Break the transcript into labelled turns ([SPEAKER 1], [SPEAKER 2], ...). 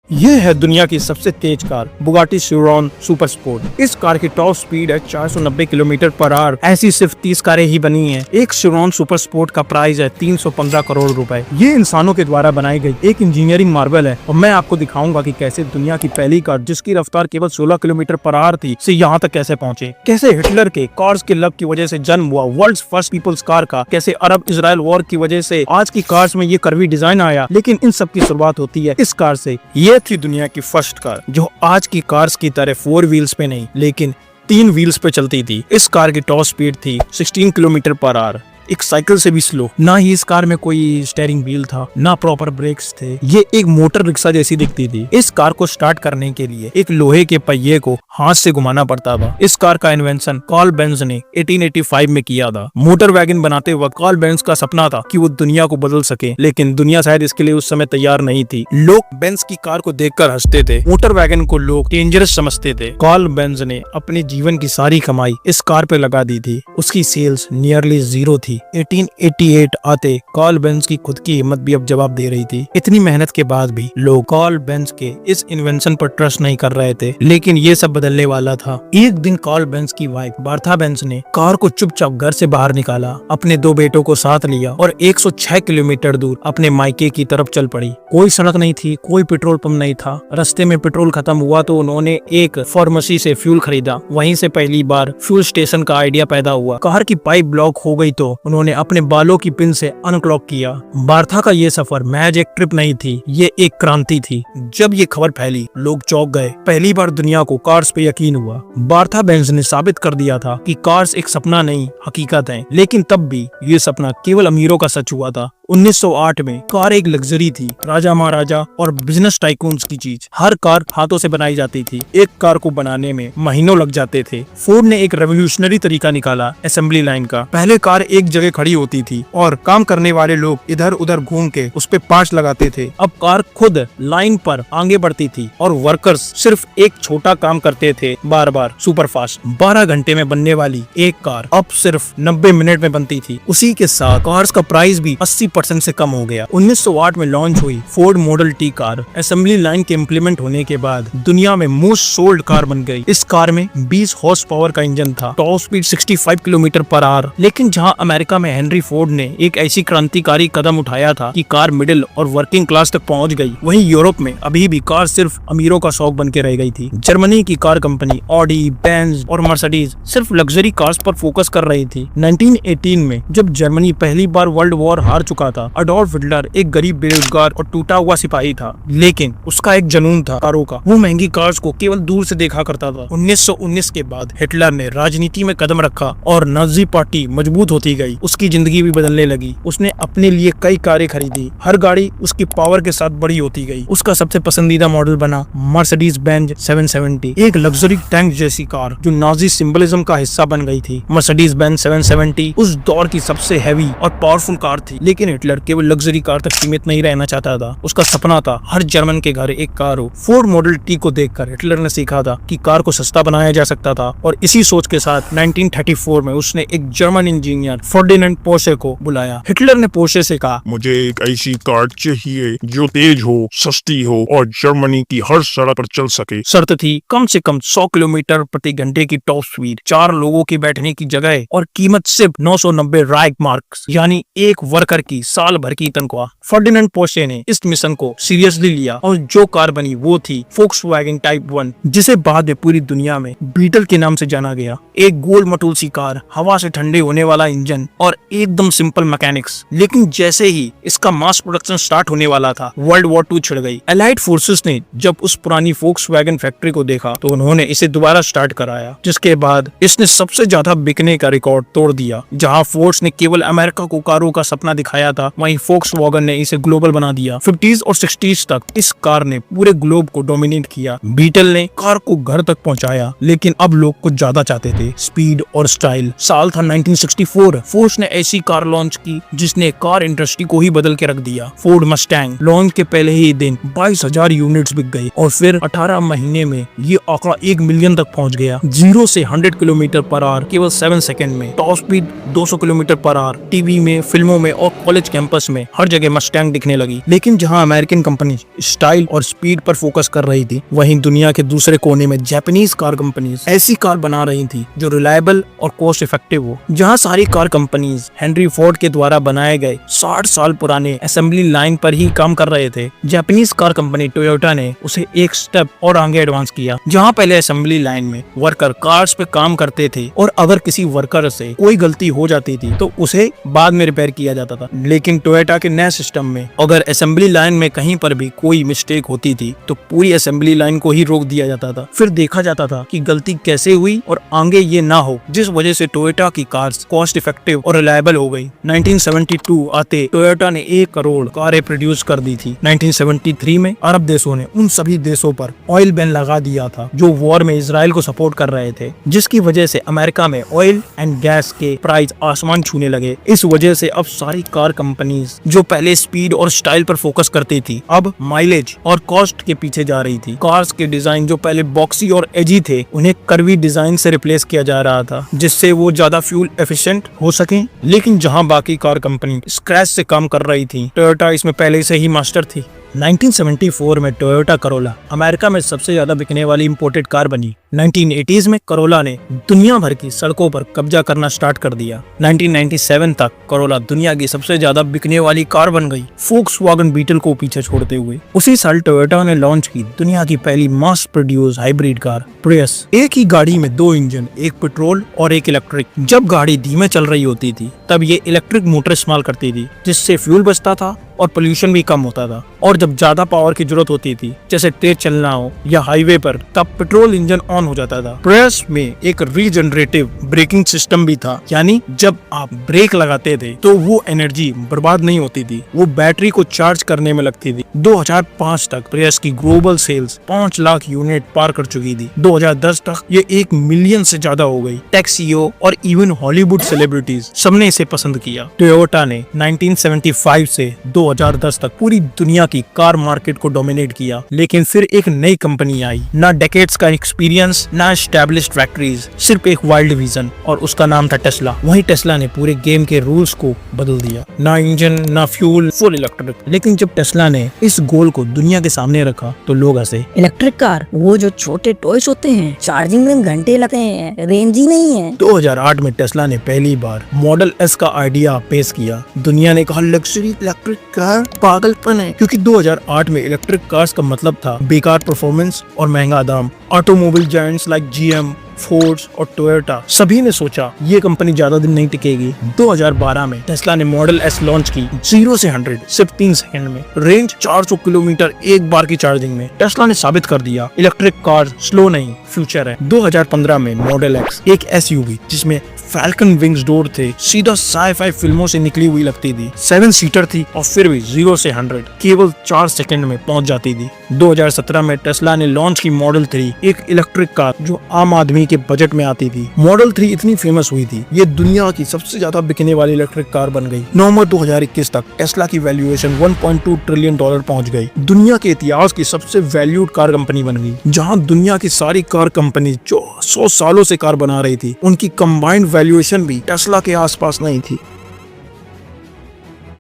[SPEAKER 1] ये है दुनिया की सबसे तेज car Bugatti Chiron super sport. इस कार की टॉप स्पीड है 490 किलोमीटर पर आवर। ऐसी सिर्फ 30 कारें ही बनी हैं। एक चिरॉन सुपर स्पोर्ट का प्राइस है 315 करोड़ रुपए। ये इंसानों के द्वारा बनाई गई एक इंजीनियरिंग मार्वल है और मैं आपको दिखाऊंगा कि कैसे दुनिया की पहली कार जिसकी रफ्तार केवल 16 किलोमीटर पर आवर थी से यहाँ तक कैसे पहुँचे। कैसे हिटलर के कार्स के लव की वजह से जन्म हुआ वर्ल्ड फर्स्ट पीपल्स कार का। कैसे अरब इजराइल वॉर की वजह से आज की कार्स में ये कर्वी डिजाइन आया। लेकिन इन सब की शुरुआत होती है इस कार से। ये थी दुनिया की फर्स्ट कार जो आज की कार्स की तरह 4 व्हील्स पे नहीं लेकिन 3 व्हील्स पे चलती थी। इस कार की टॉप स्पीड थी 16 किलोमीटर पर आवर, एक साइकिल से भी स्लो। ना ही इस कार में कोई स्टीयरिंग व्हील था, ना प्रॉपर ब्रेक्स थे। ये एक मोटर रिक्शा जैसी दिखती थी। इस कार को स्टार्ट करने के लिए एक लोहे के पहिए को हाथ से घुमाना पड़ता था। इस कार का इन्वेंशन कार्ल बेंज ने 1885 में किया था। मोटर वैगन बनाते वक्त कार्ल बेंज का सपना था कि वो दुनिया को बदल सके, लेकिन दुनिया शायद इसके लिए उस समय तैयार नहीं थी। लोग बेंज की कार को देखकर हंसते थे। मोटर वैगन को लोग डेंजरस समझते थे। कार्ल बेंज ने अपने जीवन की सारी कमाई इस कार पे लगा दी थी। उसकी सेल्स नियरली 0 थी। 1888 आते कार्ल बेंज की खुद की हिम्मत भी अब जवाब दे रही थी। इतनी मेहनत के बाद भी लोग कार्ल बेंज के इस इन्वेंशन पर ट्रस्ट नहीं कर रहे थे, लेकिन ये सब बदलने वाला था। एक दिन कार्ल बेंज की वाइफ बार्था बेंज ने कार को चुपचाप घर से बाहर निकाला, अपने 2 बेटों को साथ लिया और 106 किलोमीटर दूर अपने मायके की तरफ चल पड़ी। कोई सड़क नहीं थी, कोई पेट्रोल पंप नहीं था। रास्ते में पेट्रोल खत्म हुआ तो उन्होंने एक फार्मेसी से फ्यूल खरीदा। वहीं से पहली बार फ्यूल स्टेशन का आइडिया पैदा हुआ। कार की पाइप ब्लॉक हो गई तो उन्होंने अपने बालों की पिन से अनक्लॉक किया। बार्था का ये सफर महज एक ट्रिप नहीं थी, ये एक क्रांति थी। जब ये खबर फैली लोग चौंक गए। पहली बार दुनिया को कार्स पे यकीन हुआ। बार्था बेंज ने साबित कर दिया था कि कार्स एक सपना नहीं हकीकत है। लेकिन तब भी ये सपना केवल अमीरों का सच हुआ था। 1908 में कार एक लग्जरी थी, राजा महाराजा और बिजनेस टाइकून्स की चीज। हर कार हाथों से बनाई जाती थी। एक कार को बनाने में महीनों लग जाते थे। फोर्ड ने एक रेवोल्यूशनरी तरीका निकाला असेंबली लाइन का। पहले कार एक जगह खड़ी होती थी और काम करने वाले लोग इधर उधर घूम के उस पे पार्ट्स लगाते थे। अब कार खुद लाइन पर आगे बढ़ती थी और वर्कर्स सिर्फ एक छोटा काम करते थे, बार बार सुपर फास्ट। 12 घंटे में बनने वाली एक कार अब सिर्फ 90 मिनट में बनती थी। उसी के साथ कार्स का प्राइस भी 80% से कम हो गया। 1908 में लॉन्च हुई Ford model T car assembly line के इम्प्लीमेंट होने के बाद दुनिया में मोस्ट सोल्ड कार बन गई। इस कार में 20 हॉर्स पावर का इंजन था, top speed 65 kilometre per hour. लेकिन जहां अमेरिका में हेनरी फोर्ड ने एक ऐसी क्रांतिकारी कदम उठाया था कि कार मिडिल और वर्किंग क्लास तक पहुंच गई, वहीं यूरोप में अभी भी कार सिर्फ अमीरों का शौक बन के रह गई थी। जर्मनी की कार कंपनी ऑडी, बेंज और मर्सिडीज सिर्फ लग्जरी कार्स पर फोकस कर रही थी। 1918 में जब जर्मनी पहली बार वर्ल्ड वॉर हार चुका था, अडोल्फ हिटलर एक गरीब, बेरोजगार और टूटा हुआ सिपाही था, लेकिन उसका एक जुनून था कारों का। वो महंगी कार्स को केवल दूर से देखा करता था। 1919 के बाद हिटलर ने राजनीति में कदम रखा और नाजी पार्टी मजबूत होती गई। उसकी जिंदगी भी बदलने लगी। उसने अपने लिए कई कारें खरीदी। हर गाड़ी उसकी पावर के साथ बड़ी होती गई। उसका सबसे पसंदीदा मॉडल बना मर्सिडीज बेंज 770, एक लग्जरी टैंक जैसी कार जो नाजी सिंबलिज्म का हिस्सा बन गई थी। मर्सिडीज बेंज 770 उस दौर की सबसे हैवी और पावरफुल कार थी। लेकिन हिटलर केवल लग्जरी कार तक सीमित नहीं रहना चाहता था। उसका सपना था हर जर्मन के घर एक कार हो। फोर्ड मॉडल टी को देखकर हिटलर ने सीखा था कि कार को सस्ता बनाया जा सकता था और इसी सोच के साथ 1934 में उसने एक जर्मन इंजीनियर फर्डिनेंड पोर्शे को बुलाया। हिटलर ने पोर्शे से कहा,
[SPEAKER 2] मुझे एक ऐसी कार चाहिए जो तेज हो, सस्ती हो और जर्मनी की हर सड़क पर चल सके।
[SPEAKER 1] शर्त थी कम से कम 100 किलोमीटर प्रति घंटे की टॉप स्पीड, 4 लोगों की बैठने की जगह और कीमत सिर्फ 990 राइक मार्क्स यानी एक वर्कर की साल भर की तनख्वाह। फर्डिनेंड पोर्शे ने इस मिशन को सीरियसली लिया और जो कार बनी वो थी फोक्सवैगन टाइप 1, जिसे बाद में पूरी दुनिया में बीटल के नाम से जाना गया। एक गोल मटोल सी कार, हवा से ठंडे होने वाला इंजन और एकदम सिंपल मैकेनिक्स। लेकिन जैसे ही इसका मास प्रोडक्शन स्टार्ट होने वाला था, वर्ल्ड वॉर 2 छिड़ गई। एलाइड फोर्सेस ने जब उस पुरानी फोक्सवैगन फैक्ट्री को देखा तो उन्होंने इसे दोबारा स्टार्ट कराया, जिसके बाद इसने सबसे ज्यादा बिकने का रिकॉर्ड तोड़ दिया। जहां फोर्ड्स ने केवल अमेरिका को कारों का सपना दिखाया था, वहीं फोक्सवैगन ने इसे ग्लोबल बना दिया। 50s और 60s तक इस कार ने पूरे ग्लोब को डोमिनेट किया। बीटल ने कार को घर तक पहुंचाया, लेकिन अब लोग कुछ ज्यादा चाहते थे, स्पीड और स्टाइल। साल था 1964। फोर्ड ने ऐसी कार लॉन्च की जिसने कार इंडस्ट्री को ही बदल के रख दिया। फोर्ड मस्टैंग लॉन्च के पहले ही दिन 22,000 यूनिट्स बिक गई और फिर 18 महीने में ये आंकड़ा 1 मिलियन तक पहुंच गया। 0 से 100 किलोमीटर पर आवर केवल 7 सेकंड में, top speed 200 kilometre per hour. TV में, फिल्मों में और कॉलेज कॉलेज कैंपस में हर जगह मस्टैंग दिखने लगी। लेकिन जहां अमेरिकन कंपनी स्टाइल और स्पीड पर फोकस कर रही थी, वहीं दुनिया के दूसरे कोने में जापानीज कार कंपनीज ऐसी कार बना रही थी जो रिलायबल और कॉस्ट इफेक्टिव हो। जहां सारी कार कंपनीज हेनरी फोर्ड के द्वारा बनाए गए 60 साल पुराने असेंबली लाइन पर ही काम कर रहे थे, जापानीज कार कंपनी टोयोटा ने उसे एक स्टेप और आगे एडवांस किया। जहां पहले असेंबली लाइन में वर्कर कार्स पे काम करते थे और अगर किसी वर्कर से कोई गलती हो जाती थी तो उसे बाद में रिपेयर किया जाता था, लेकिन टोयोटा के नए सिस्टम में अगर असेंबली लाइन में कहीं पर भी कोई मिस्टेक होती थी तो पूरी असेंबली लाइन को ही रोक दिया जाता था। फिर देखा जाता था कि गलती कैसे हुई और आगे ये ना हो, जिस वजह से टोयोटा की कार्स कॉस्ट इफेक्टिव और रिलायबल हो गई। 1972 आते टोयोटा ने 1 करोड़ कारें प्रोड्यूस कर दी थी। 1973 में अरब देशों ने उन सभी देशों पर ऑयल बैन लगा दिया था जो वॉर में इसराइल को सपोर्ट कर रहे थे, जिसकी वजह से अमेरिका में ऑयल एंड गैस के प्राइस आसमान छूने लगे। इस वजह से अब सारी कार कंपनीज जो पहले स्पीड और स्टाइल पर फोकस करती थी, अब माइलेज और कॉस्ट के पीछे जा रही थी। कार्स के डिजाइन जो पहले बॉक्सी और एजी थे, उन्हें कर्वी डिजाइन से रिप्लेस किया जा रहा था, जिससे वो ज्यादा फ्यूल एफिशिएंट हो सके। लेकिन जहां बाकी कार कंपनी स्क्रैच से काम कर रही थी, टोयोटा इसमें पहले से ही मास्टर थी। 1974 में टोयोटा करोला अमेरिका में सबसे ज्यादा बिकने वाली इंपोर्टेड कार बनी। 1980s में करोला ने दुनिया भर की सड़कों पर कब्जा करना स्टार्ट कर दिया। 1997 तक करोला दुनिया की सबसे ज्यादा बिकने वाली कार बन गई, फोक्सवैगन बीटल को पीछे छोड़ते हुए। उसी साल टोयोटा ने लॉन्च की दुनिया की पहली मास प्रोड्यूस हाइब्रिड कार प्रियस। एक ही गाड़ी में 2 इंजन, एक पेट्रोल और एक इलेक्ट्रिक। जब गाड़ी धीमे चल रही होती थी तब ये इलेक्ट्रिक मोटर इस्तेमाल करती थी, जिससे फ्यूल बचता था और पोल्यूशन भी कम होता था। और जब ज्यादा पावर की जरूरत होती थी, जैसे तेज चलना हो या हाईवे पर, तब पेट्रोल इंजन ऑन हो जाता था। प्रियस में एक रीजनरेटिव ब्रेकिंग सिस्टम भी था, यानी जब आप ब्रेक लगाते थे तो वो एनर्जी बर्बाद नहीं होती थी, वो बैटरी को चार्ज करने में लगती थी। 2005 तक प्रियस की ग्लोबल सेल्स 5 लाख यूनिट पार कर चुकी थी। 2010 तक ये 1 मिलियन से ज्यादा हो गई। टेक सीईओ और इवन हॉलीवुड सेलिब्रिटीज सबने इसे पसंद किया। टोयोटा ने 1975 से 2010 तक पूरी दुनिया की कार मार्केट को डोमिनेट किया। लेकिन फिर एक नई कंपनी आई, ना डेकेड्स का एक्सपीरियंस, ना एस्टैब्लिश्ड फैक्ट्रीज, सिर्फ एक वाइल्ड विजन, और उसका नाम था टेस्ला। वहीं टेस्ला ने पूरे गेम के रूल्स को बदल दिया, ना इंजन ना फ्यूल, फुल इलेक्ट्रिक। लेकिन जब टेस्ला ने इस गोल को दुनिया के सामने रखा तो लोग हंसे।
[SPEAKER 3] इलेक्ट्रिक कार, वो जो छोटे टॉयज होते हैं, चार्जिंग में घंटे लगते हैं, रेंज ही नहीं है।
[SPEAKER 1] 2008 में टेस्ला ने पहली बार मॉडल एस का आइडिया पेश किया। दुनिया ने कहा लग्जरी इलेक्ट्रिक कार पागलपन है, क्योंकि 2008 में इलेक्ट्रिक कार्स का मतलब था बेकार परफॉर्मेंस और महंगा दाम। Automobile giants like GM, Ford और टोयोटा सभी ने सोचा ये कंपनी ज्यादा दिन नहीं टिकेगी। 2012 में टेस्ला ने मॉडल एस लॉन्च की, 0 से 100 सिर्फ 3 सेकंड में, रेंज 400 किलोमीटर एक बार की चार्जिंग में। टेस्ला ने साबित कर दिया इलेक्ट्रिक कार स्लो नहीं, फ्यूचर है। 2015 में मॉडल एक्स, एक एसयूवी जिसमें फैल्कन विंग्स डोर थे, सीधा साई-फाई फिल्मों से निकली हुई लगती थी। 7 सीटर थी और फिर भी 0 से 100 केवल 4 सेकंड में पहुंच जाती थी। 2017 में टेस्ला ने लॉन्च की मॉडल 3, एक इलेक्ट्रिक कार जो आम आदमी के बजट में आती थी। मॉडल 3 इतनी फेमस हुई थी, ये दुनिया की सबसे ज्यादा बिकने वाली इलेक्ट्रिक कार बन गई। नवंबर 2021 तक टेस्ला की वैल्यूएशन $1.2 ट्रिलियन पहुंच गई। दुनिया के इतिहास की सबसे वैल्यूड कार कंपनी बन गई। जहां दुनिया की सारी कार कंपनी जो 100 सालों से कार बना रही थी, उनकी कंबाइंड वैल्यूएशन भी टेस्ला के आसपास नहीं थी।